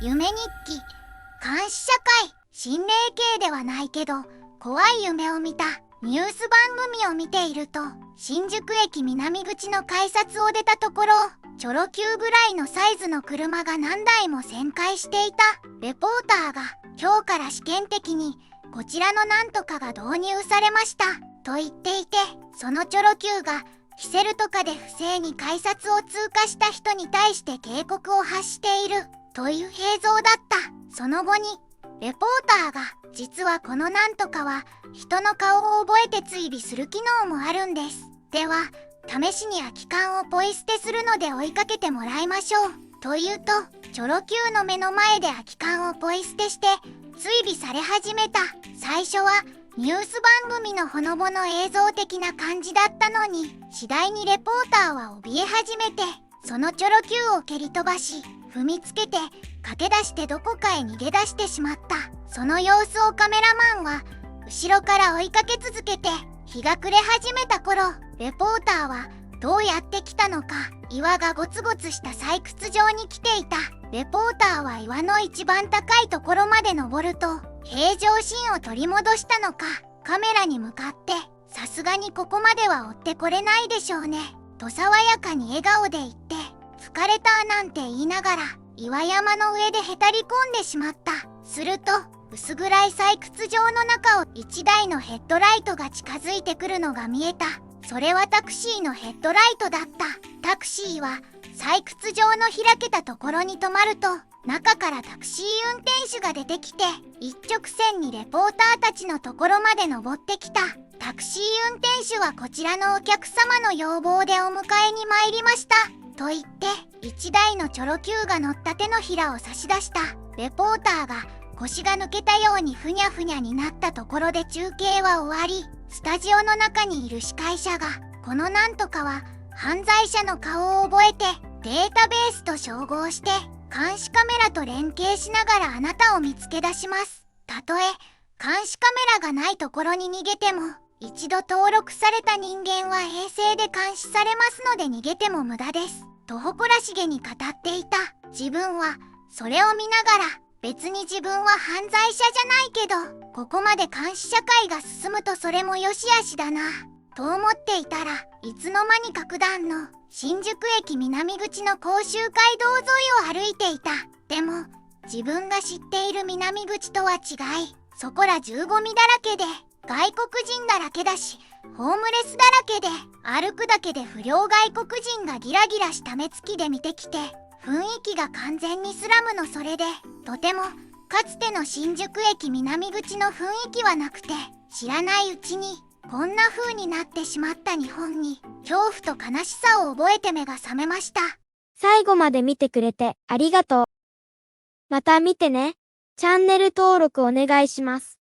夢日記。監視社会。心霊系ではないけど怖い夢を見た。ニュース番組を見ていると、新宿駅南口の改札を出たところ、チョロ Q ぐらいのサイズの車が何台も旋回していた。レポーターが、今日から試験的にこちらのなんとかが導入されましたと言っていて、そのチョロ Q がキセルとかで不正に改札を通過した人に対して警告を発しているという映像だった。その後にレポーターが、実はこのなんとかは人の顔を覚えて追尾する機能もあるんです。では試しに空き缶をポイ捨てするので追いかけてもらいましょうと言うと、チョロ Q の目の前で空き缶をポイ捨てして追尾され始めた。最初はニュース番組のほのぼの映像的な感じだったのに、次第にレポーターは怯え始めて、そのチョロ Q を蹴り飛ばし、踏みつけて駆け出してどこかへ逃げ出してしまった。その様子をカメラマンは後ろから追いかけ続けて、日が暮れ始めた頃、レポーターはどうやって来たのか、岩がゴツゴツした採掘場に来ていた。レポーターは岩の一番高いところまで登ると、平常心を取り戻したのか、カメラに向かって、さすがにここまでは追ってこれないでしょうねと爽やかに笑顔で言って、疲れたなんて言いながら岩山の上でへたり込んでしまった。すると薄暗い採掘場の中を一台のヘッドライトが近づいてくるのが見えた。それはタクシーのヘッドライトだった。タクシーは採掘場の開けたところに止まると、中からタクシー運転手が出てきて、一直線にレポーターたちのところまで登ってきた。タクシー運転手はこちらのお客様の要望でお迎えに参りましたと言って、一台のチョロ Q が乗った手のひらを差し出した。レポーターが腰が抜けたようにふにゃふにゃになったところで中継は終わり、スタジオの中にいる司会者が、このなんとかは犯罪者の顔を覚えてデータベースと照合して監視カメラと連携しながらあなたを見つけ出します。たとえ監視カメラがないところに逃げても、一度登録された人間は衛星で監視されますので逃げても無駄ですと誇らしげに語っていた。自分はそれを見ながら、別に自分は犯罪者じゃないけど、ここまで監視社会が進むとそれも良し悪しだなと思っていたら、いつの間にか九段の新宿駅南口の甲州街道沿いを歩いていた。でも自分が知っている南口とは違い、そこら中ゴミだらけで外国人だらけだし、ホームレスだらけで、歩くだけで不良外国人がギラギラした目つきで見てきて、雰囲気が完全にスラムのそれで、とてもかつての新宿駅南口の雰囲気はなくて、知らないうちにこんな風になってしまった日本に恐怖と悲しさを覚えて目が覚めました。最後まで見てくれてありがとう。また見てね。チャンネル登録お願いします。